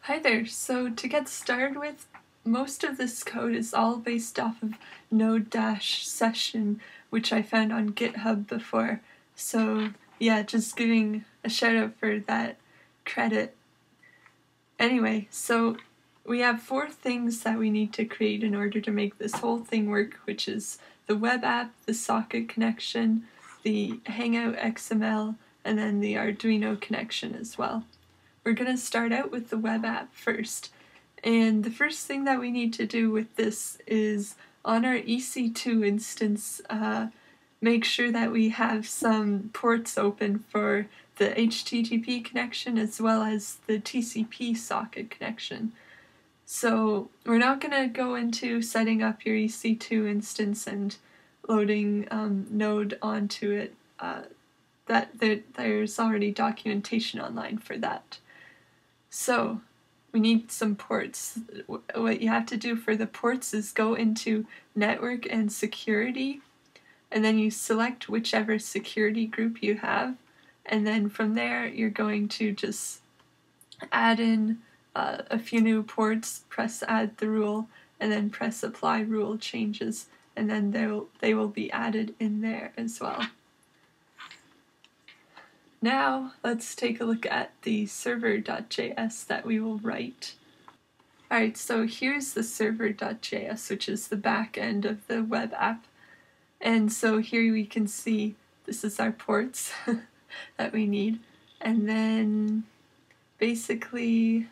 Hi there. So to get started with, most of this code is all based off of node.session, which I found on Github before. So yeah, just giving a shout out for that credit. Anyway, so we have 4 things that we need to create in order to make this whole thing work, which is the web app, the socket connection, the Hangout XML, and then the Arduino connection as well. We're going to start out with the web app first. And the first thing that we need to do with this is on our EC2 instance, make sure that we have some ports open for the HTTP connection as well as the TCP socket connection. So we're not going to go into setting up your EC2 instance and loading Node onto it. There's already documentation online for that. So we need some ports. What you have to do for the ports is go into Network and Security, and then you select whichever security group you have, and then from there you're going to just add in a few new ports, press add the rule, and then press apply rule changes, and then they will be added in there as well. Now, let's take a look at the server.js that we will write. Alright, so here's the server.js, which is the back end of the web app. And so here we can see this is our ports that we need. And then basically,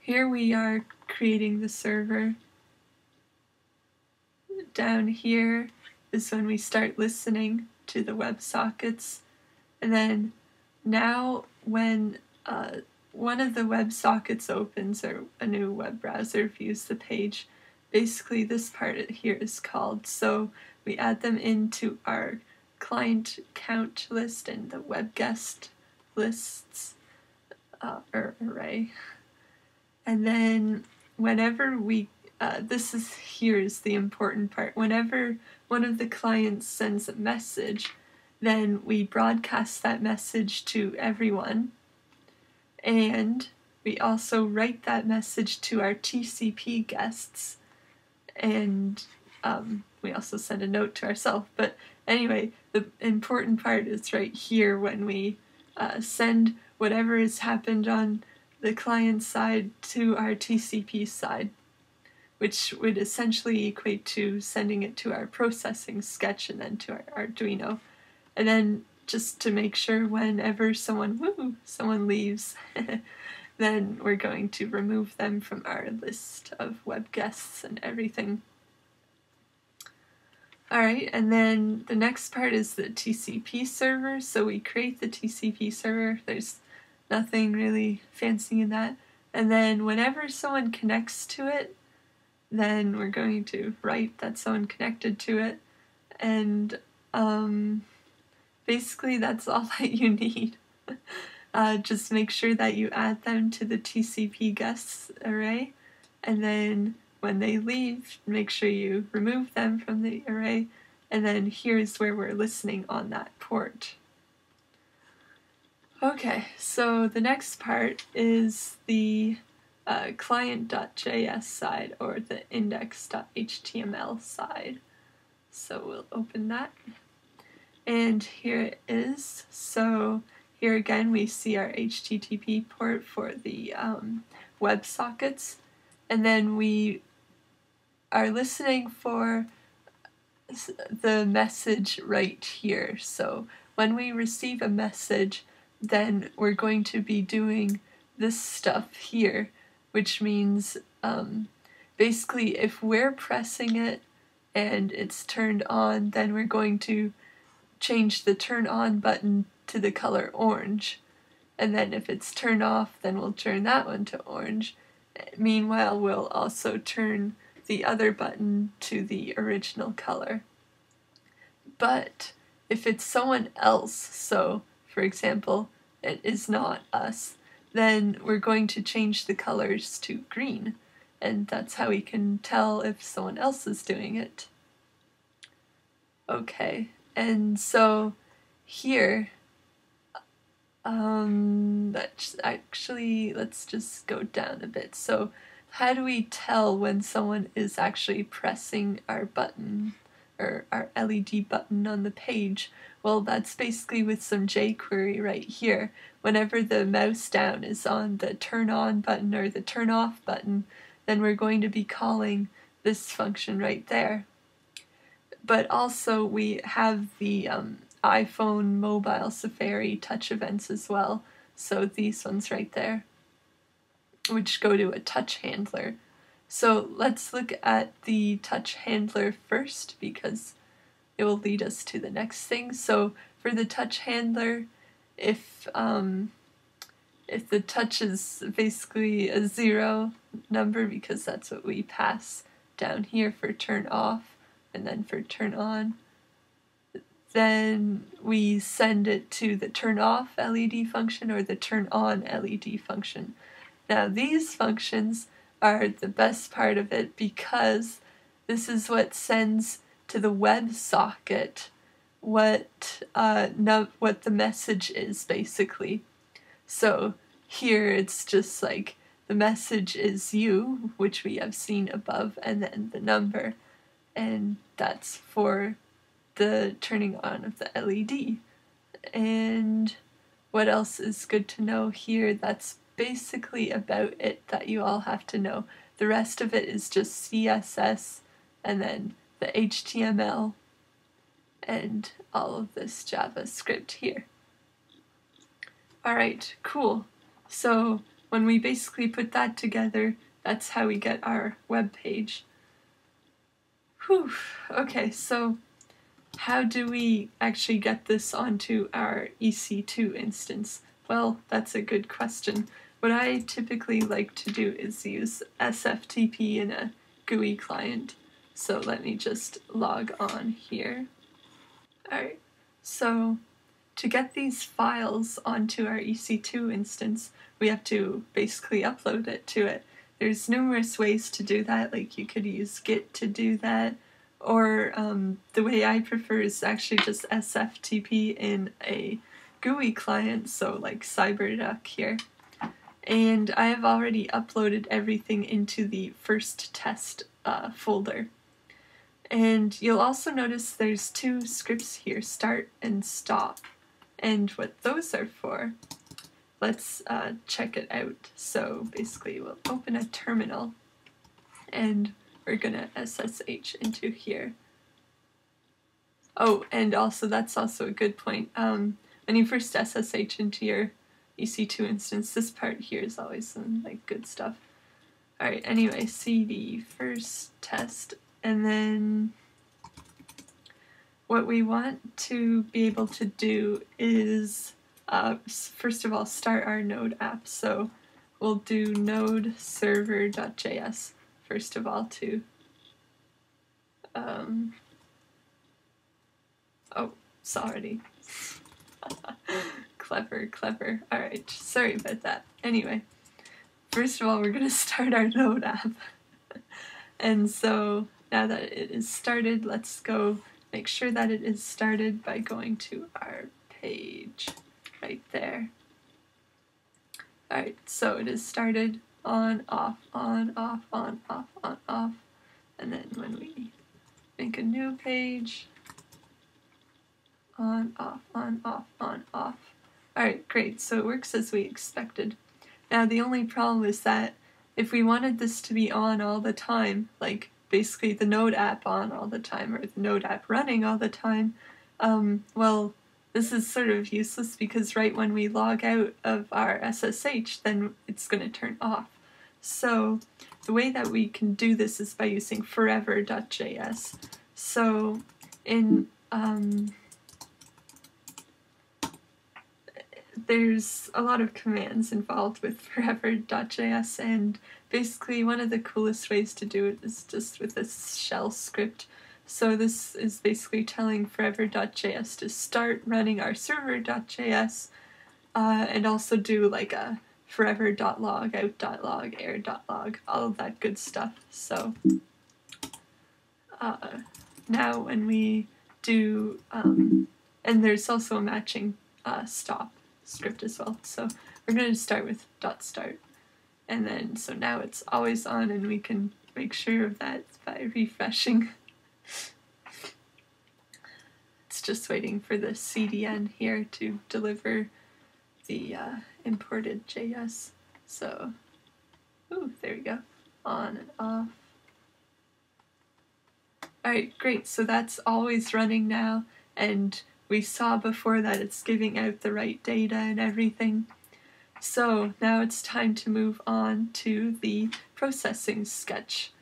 here we are creating the server. Down here is when we start listening to the WebSockets, and then now when one of the WebSockets opens or a new web browser views the page, basically this part here is called, so we add them into our client count list and the web guest lists array. And then whenever we here's the important part. Whenever one of the clients sends a message, then we broadcast that message to everyone, and we also write that message to our TCP guests, and we also send a note to ourselves. But anyway, the important part is right here when we send whatever has happened on the client side to our TCP side, which would essentially equate to sending it to our processing sketch and then to our Arduino. And then just to make sure whenever someone leaves, then we're going to remove them from our list of web guests and everything. Alright, and then the next part is the TCP server. So we create the TCP server. There's nothing really fancy in that. And then whenever someone connects to it, then we're going to write that someone connected to it, and basically that's all that you need. Just make sure that you add them to the TCP guests array, and then when they leave, make sure you remove them from the array, and then here's where we're listening on that port. Okay, so the next part is the client.js side, or the index.html side. So we'll open that. And here it is. So here again we see our HTTP port for the WebSockets. And then we are listening for the message right here. So when we receive a message, then we're going to be doing this stuff here, which means basically if we're pressing it and it's turned on, then we're going to change the turn on button to the color orange. And then if it's turned off, then we'll turn that one to orange. Meanwhile, we'll also turn the other button to the original color. But if it's someone else, so for example, it is not us, then we're going to change the colors to green, and that's how we can tell if someone else is doing it. Okay, and so here That's actually, let's just go down a bit. So how do we tell when someone is actually pressing our button or our LED button on the page? Well, that's basically with some jQuery right here. Whenever the mouse down is on the turn on button or the turn off button, then we're going to be calling this function right there. But also we have the iPhone mobile Safari touch events as well. So these ones right there, which go to a touch handler. So let's look at the touch handler first because it will lead us to the next thing. So for the touch handler, if the touch is basically a 0 number, because that's what we pass down here for turn off and then for turn on, then we send it to the turn off LED function or the turn on LED function. Now these functions are the best part of it because this is what sends to the WebSocket what the message is basically. So here it's just like the message is you, which we have seen above, and then the number, and that's for the turning on of the LED. And what else is good to know here? That's basically about it that you all have to know. The rest of it is just CSS and then the HTML and all of this JavaScript here. Alright, cool. So when we basically put that together, that's how we get our web page. Whew. Okay, so how do we actually get this onto our EC2 instance? Well, that's a good question. What I typically like to do is use SFTP in a GUI client. So let me just log on here. Alright, so to get these files onto our EC2 instance, we have to basically upload it to it. There's numerous ways to do that, like you could use Git to do that, or the way I prefer is actually just SFTP in a GUI client, so like CyberDuck here. And I have already uploaded everything into the first test folder. And you'll also notice there's two scripts here, start and stop. And what those are for, let's check it out. So basically we'll open a terminal and we're gonna SSH into here. Oh, and also that's also a good point. When you first SSH into your EC2 instance, this part here is always some like good stuff. Alright, anyway, cd first test, and then what we want to be able to do is first of all start our node app. So we'll do node server.js first of all to oh, sorry. Clever. Alright, sorry about that. Anyway, first of all, we're going to start our node app. And so now that it is started, let's go make sure that it is started by going to our page right there. Alright, so it is started, on, off, on, off, on, off, on, off. And then when we make a new page, on, off, on, off, on, off. Alright, great, so it works as we expected. Now the only problem is that if we wanted this to be on all the time, like basically the Node app on all the time, or the Node app running all the time, well, this is sort of useless because right when we log out of our SSH, then it's going to turn off. So the way that we can do this is by using forever.js. So in there's a lot of commands involved with forever.js, and basically one of the coolest ways to do it is just with this shell script. So this is basically telling forever.js to start running our server.js and also do like a forever.log, out.log, air.log, all of that good stuff. So now when we do, and there's also a matching stop. script as well. So we're going to start with .start. And then, so now it's always on, and we can make sure of that by refreshing. It's just waiting for the CDN here to deliver the imported JS. So, ooh, there we go. On and off. Alright, great. So that's always running now, and we saw before that it's giving out the right data and everything. So now it's time to move on to the processing sketch.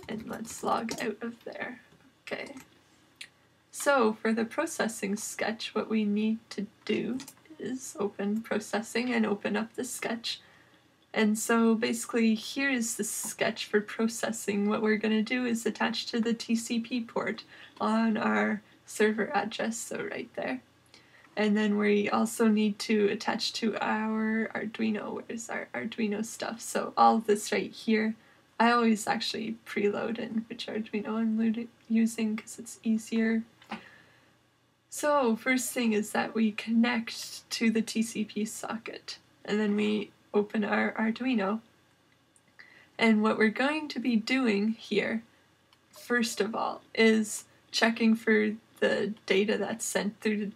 And let's log out of there. Okay. So for the processing sketch, what we need to do is open processing and open up the sketch. And so basically here is the sketch for processing. What we're going to do is attach to the TCP port on our server address, so right there. And then we also need to attach to our Arduino. Where's our Arduino stuff? So all of this right here, I always actually preload in which Arduino I'm using because it's easier. So first thing is that we connect to the TCP socket, and then we open our Arduino. And what we're going to be doing here, first of all, is checking for the data that's sent through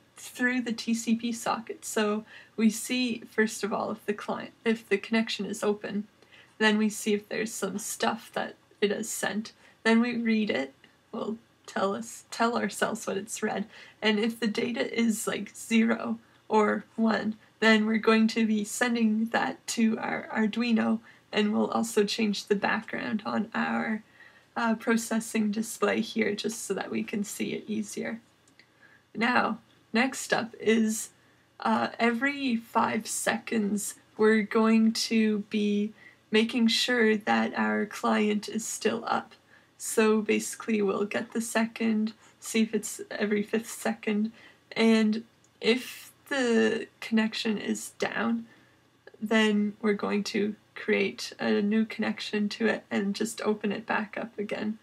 the TCP socket. So we see, first of all, if the connection is open. Then we see if there's some stuff that it has sent. Then we read it. We'll tell ourselves what it's read. And if the data is like 0 or 1, then we're going to be sending that to our Arduino, and we'll also change the background on our processing display here just so that we can see it easier. Now, next up is every 5 seconds we're going to be making sure that our client is still up. So basically we'll get the second, see if it's every 5th second, and if the connection is down, then we're going to create a new connection to it and just open it back up again.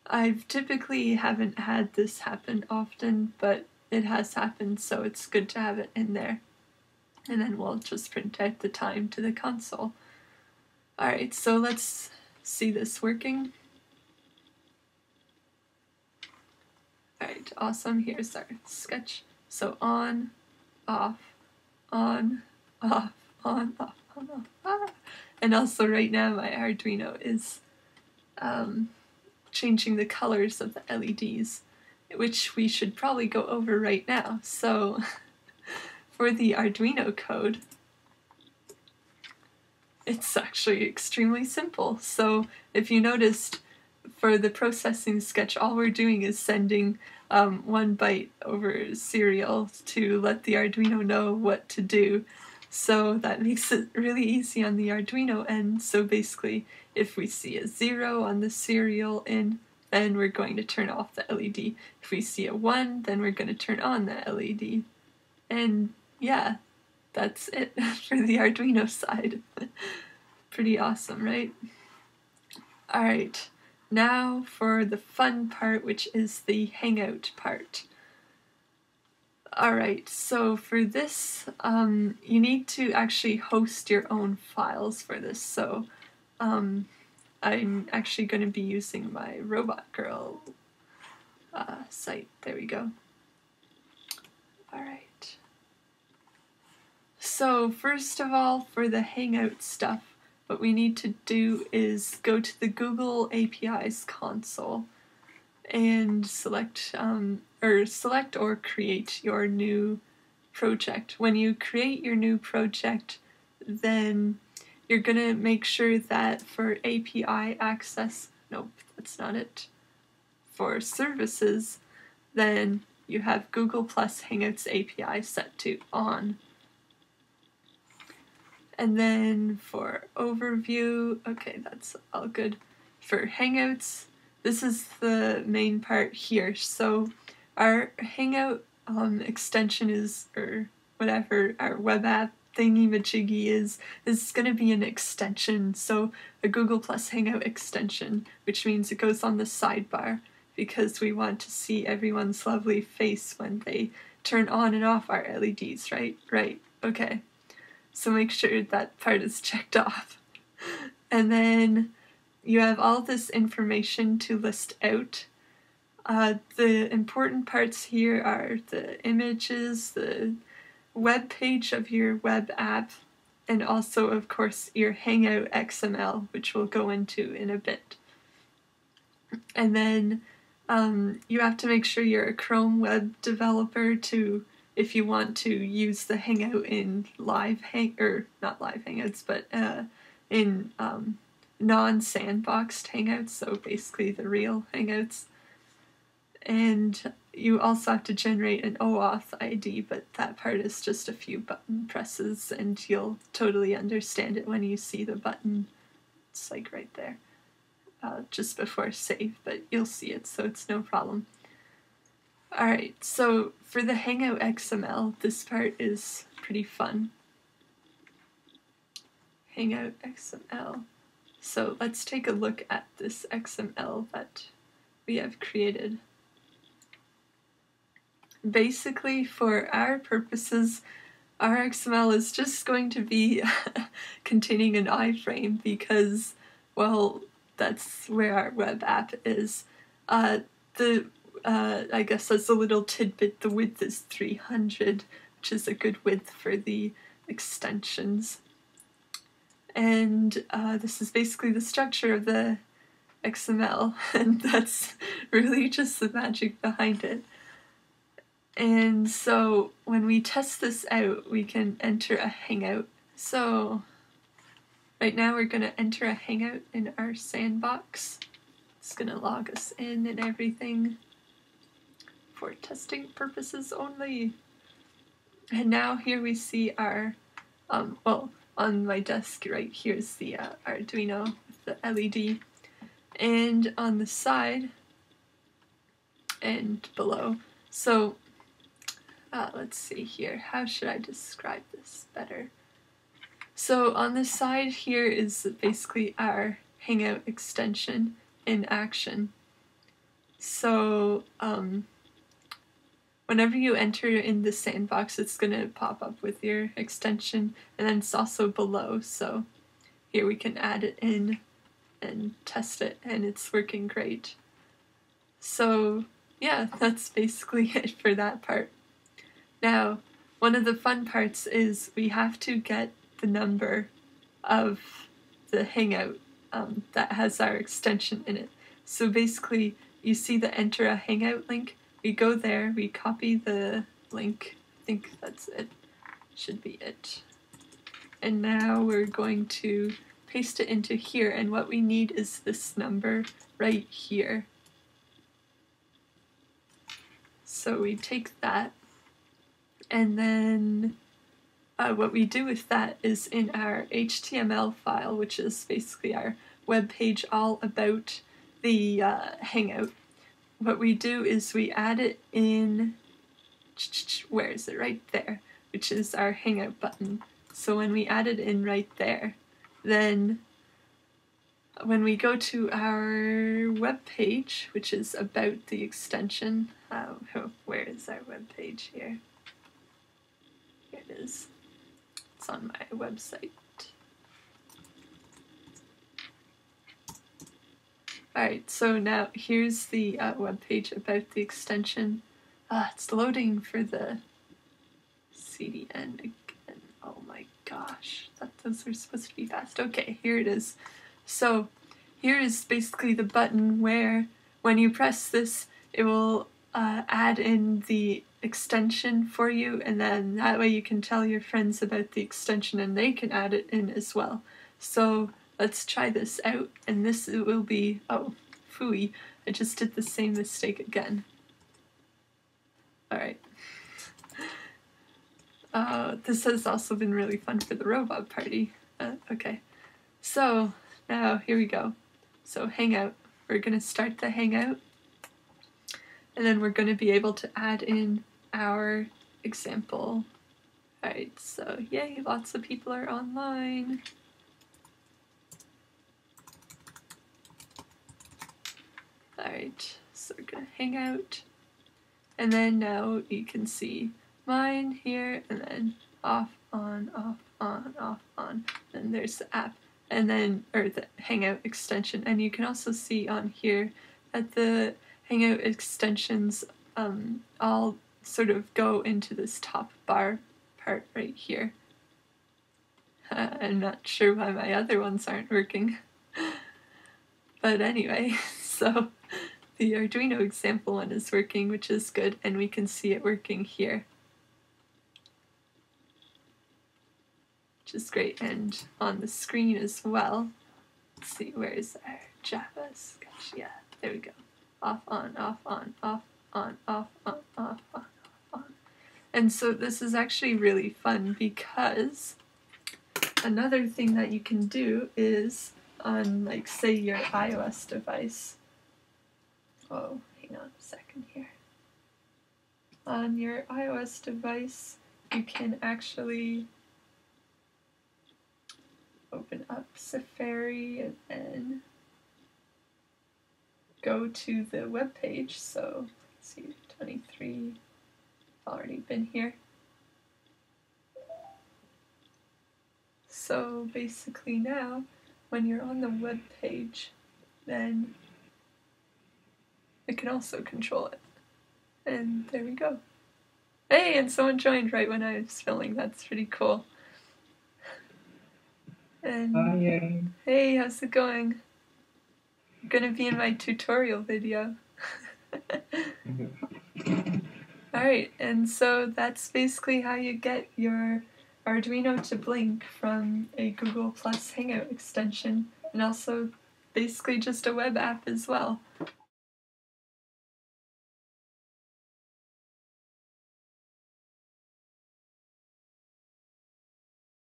I've typically haven't had this happen often, but it has happened, so it's good to have it in there. And then we'll just print out the time to the console. Alright, so let's see this working. Alright, awesome. Here's our sketch. So on, off, on, off, on, off, on, off. Ah. And also right now my Arduino is changing the colors of the LEDs, which we should probably go over right now. So for the Arduino code, it's actually extremely simple. So if you noticed, for the processing sketch, all we're doing is sending 1 byte over serial to let the Arduino know what to do. So that makes it really easy on the Arduino end. So basically, if we see a 0 on the serial in, then we're going to turn off the LED. If we see a 1, then we're going to turn on the LED. And yeah, that's it for the Arduino side. Pretty awesome, right? Alright, now for the fun part, which is the Hangout part. Alright, so for this, you need to actually host your own files for this. So I'm actually going to be using my Robot Girl site. There we go. Alright. So first of all, for the Hangout stuff, what we need to do is go to the Google APIs console and select or create your new project. When you create your new project, then you're going to make sure that for API access, nope, that's not it. For services, then you have Google plus Hangouts API set to on. And then for overview, okay, that's all good. For Hangouts, this is the main part here. So our Hangout extension is, or whatever our web app thingy-majiggy is going to be an extension. So a Google plus Hangout extension, which means it goes on the sidebar because we want to see everyone's lovely face when they turn on and off our LEDs, right? Right. Okay, so make sure that part is checked off. And then you have all this information to list out. The important parts here are the images, the web page of your web app, and also, of course, your Hangout XML, which we'll go into in a bit. And then you have to make sure you're a Chrome web developer if you want to use the Hangout in not live Hangouts, but in non-sandboxed Hangouts, so basically the real Hangouts. And you also have to generate an OAuth ID, but that part is just a few button presses, and you'll totally understand it when you see the button. It's like right there, just before save, but you'll see it, so it's no problem. Alright, so for the Hangout XML, this part is pretty fun. Hangout XML. So let's take a look at this XML that we have created. Basically, for our purposes, our XML is just going to be containing an iframe because, well, that's where our web app is. I guess as a little tidbit, the width is 300, which is a good width for the extensions. And this is basically the structure of the XML, and that's really just the magic behind it. And so when we test this out, we can enter a Hangout. So right now we're going to enter a Hangout in our sandbox. It's going to log us in and everything for testing purposes only. And now here we see our, well, on my desk right here is the Arduino with the LED. And on the side and below, so let's see here, how should I describe this better? So on the side here is basically our Hangout extension in action. So whenever you enter in the sandbox, it's going to pop up with your extension, and then it's also below, so here we can add it in and test it, and it's working great. So yeah, that's basically it for that part. Now, one of the fun parts is we have to get the number of the Hangout that has our extension in it. So basically, you see the enter a Hangout link. We go there, we copy the link. I think that's it. Should be it. And now we're going to paste it into here, and what we need is this number right here. So we take that, and then what we do with that is in our HTML file, which is basically our web page all about the Hangout. What we do is we add it in, where is it? Right there, which is our Hangout button. So when we add it in right there, then when we go to our web page, which is about the extension, where is our web page here? Here it is. It's on my website. Alright, so now here's the web page about the extension. It's loading for the CDN again. Oh my gosh, those are supposed to be fast. Okay, here it is. So here is basically the button where when you press this, it will add in the extension for you, and then that way you can tell your friends about the extension and they can add it in as well. So let's try this out, and this will be, oh, phooey, I just did the same mistake again. Alright. This has also been really fun for the robot party. Okay. So, now, here we go. So, Hangout. We're going to start the Hangout, and then we're going to be able to add in our example. Alright, so, yay, lots of people are online. Alright, so we're going to hang out, and then now you can see mine here, and then off on, off, on, off, on. Then there's the app, and then, or the Hangout extension. And you can also see on here that the Hangout extensions all sort of go into this top bar part right here. I'm not sure why my other ones aren't working. But anyway, so the Arduino example one is working, which is good, and we can see it working here, which is great. And on the screen as well, let's see, where's our Java sketch? Yeah, there we go. Off, on, off, on, off, on, off, on, off, on, off, on. And so this is actually really fun because another thing that you can do is on, like, say your iOS device. Oh, hang on a second here. On your iOS device, you can actually open up Safari and then go to the web page. So let's see, 23, already been here. So basically now, when you're on the web page, then it can also control it. And there we go. Hey, and someone joined right when I was filming. That's pretty cool. And Hi. hey, how's it going? I'm gonna be in my tutorial video. Alright, and so that's basically how you get your Arduino to blink from a Google Plus Hangout extension, and also basically just a web app as well.